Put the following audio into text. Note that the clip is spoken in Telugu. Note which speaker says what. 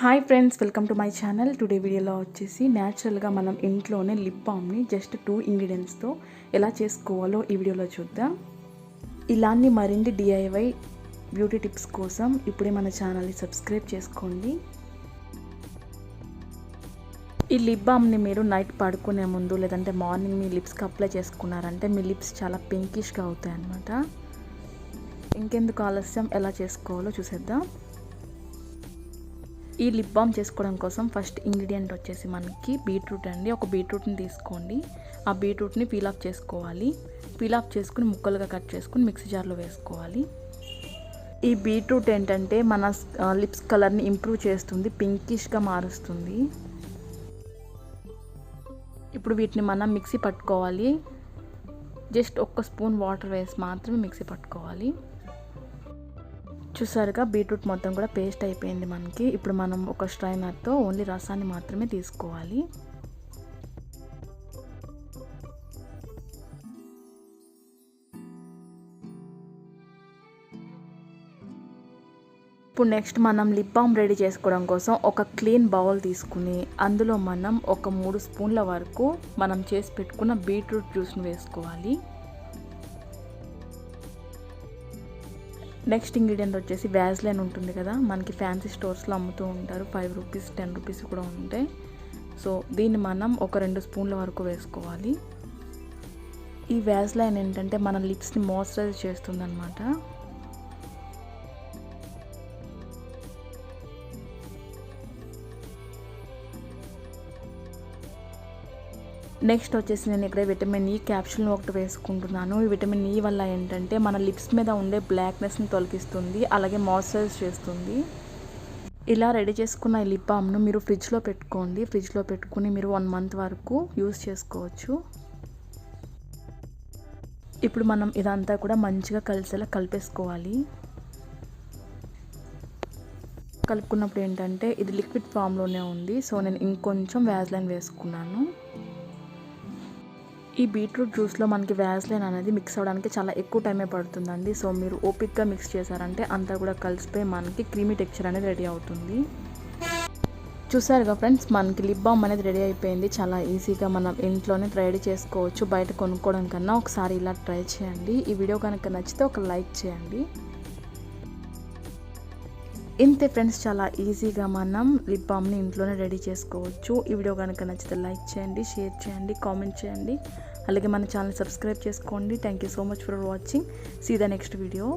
Speaker 1: Hi friends, welcome to my channel. Today వీడియోలో వచ్చేసి న్యాచురల్గా మనం ఇంట్లోనే లిప్ బామ్ని జస్ట్ 2 ఇంగ్రీడియంట్స్తో ఎలా చేసుకోవాలో ఈ వీడియోలో చూద్దాం. ఇలాంటి మరిన్ని DIY బ్యూటీ టిప్స్ కోసం ఇప్పుడే మన ఛానల్ని సబ్స్క్రైబ్ చేసుకోండి. ఈ లిప్ బామ్ని మీరు నైట్ పడుకునే ముందు లేదంటే మార్నింగ్ మీ లిప్స్కి అప్లై చేసుకున్నారంటే మీ లిప్స్ చాలా పింకిష్గా అవుతాయి అన్నమాట. ఇంకెందుకు ఆలస్యం, ఎలా చేసుకోవాలో చూసేద్దాం. ఈ లిప్ బామ్ చేసుకోవడం కోసం ఫస్ట్ ఇంగ్రీడియంట్ వచ్చేసి మనకి బీట్రూట్ అండి. ఒక బీట్రూట్ని తీసుకోండి. ఆ బీట్రూట్ని పీల్ ఆఫ్ చేసుకోవాలి. పీల్ ఆఫ్ చేసుకుని ముక్కలుగా కట్ చేసుకుని మిక్సీ జార్లో వేసుకోవాలి. ఈ బీట్రూట్ ఏంటంటే మన లిప్స్ కలర్ని ఇంప్రూవ్ చేస్తుంది, పింకిష్గా మారుస్తుంది. ఇప్పుడు వీటిని మనం మిక్సీ పట్టుకోవాలి. జస్ట్ 1 స్పూన్ వాటర్ వేసి మాత్రమే మిక్సీ పట్టుకోవాలి. చూసారుగా బీట్రూట్ మొత్తం కూడా పేస్ట్ అయిపోయింది మనకి. ఇప్పుడు మనం ఒక స్ట్రైనర్తో ఓన్లీ రసాన్ని మాత్రమే తీసుకోవాలి. ఇప్పుడు నెక్స్ట్ మనం లిప్ బామ్ రెడీ చేసుకోవడం కోసం ఒక క్లీన్ బౌల్ తీసుకుని అందులో మనం ఒక 3 స్పూన్ల వరకు మనం చేసి పెట్టుకున్న బీట్రూట్ జ్యూస్ని వేసుకోవాలి. నెక్స్ట్ ఇంగ్రీడియంట్ వచ్చేసి వ్యాజ్లైన్ ఉంటుంది కదా, మనకి ఫ్యాన్సీ స్టోర్స్లో అమ్ముతూ ఉంటారు. 5 రూపీస్ 10 రూపీస్ కూడా ఉంటాయి. సో దీన్ని మనం ఒక 2 స్పూన్ల వరకు వేసుకోవాలి. ఈ వ్యాజ్లైన్ ఏంటంటే మన లిప్స్ని మాయిశ్చరైజ్ చేస్తుంది అన్నమాట. నెక్స్ట్ వచ్చేసి నేను ఇక్కడ విటమిన్ E క్యాప్సూల్ని ఒకటి వేసుకుంటున్నాను. ఈ విటమిన్ E వల్ల ఏంటంటే మన లిప్స్ మీద ఉండే బ్లాక్నెస్ని తొలగిస్తుంది, అలాగే మాయిశ్చరైజ్ చేస్తుంది. ఇలా రెడీ చేసుకున్న ఈ లిప్ బామ్ను మీరు ఫ్రిడ్జ్లో పెట్టుకోండి. ఫ్రిడ్జ్లో పెట్టుకుని మీరు 1 మంత్ వరకు యూస్ చేసుకోవచ్చు. ఇప్పుడు మనం ఇదంతా కూడా మంచిగా కలిసేలా కలిపేసుకోవాలి. కలుపుకున్నప్పుడు ఏంటంటే ఇది లిక్విడ్ ఫామ్లోనే ఉంది. సో నేను ఇంకొంచెం వ్యాజ్లైన్ వేసుకున్నాను. ఈ బీట్రూట్ జ్యూస్లో మనకి వ్యాజ్లైన్ అనేది మిక్స్ అవ్వడానికి చాలా ఎక్కువ టైమే పడుతుందండి. సో మీరు ఓపిక్గా మిక్స్ చేశారంటే అంతా కూడా కలిసిపోయి మనకి క్రీమీ టెక్స్చర్ అనేది రెడీ అవుతుంది. చూసారుగా ఫ్రెండ్స్, మనకి లిప్ బామ్ అనేది రెడీ అయిపోయింది. చాలా ఈజీగా మనం ఇంట్లోనే రెడీ చేసుకోవచ్చు. బయట కొనుక్కోవడం కన్నా ఒకసారి ఇలా ట్రై చేయండి. ఈ వీడియో కనుక నచ్చితే ఒక లైక్ చేయండి. ఇంతే ఫ్రెండ్స్, చాలా ఈజీగా మనం లిప్ బామ్ని ఇంట్లోనే రెడీ చేసుకోవచ్చు. ఈ వీడియో కనుక నచ్చితే లైక్ చేయండి, షేర్ చేయండి, కామెంట్ చేయండి, అలాగే మన ఛానల్ సబ్స్క్రైబ్ చేసుకోండి. Thank you so much for watching. See the next video.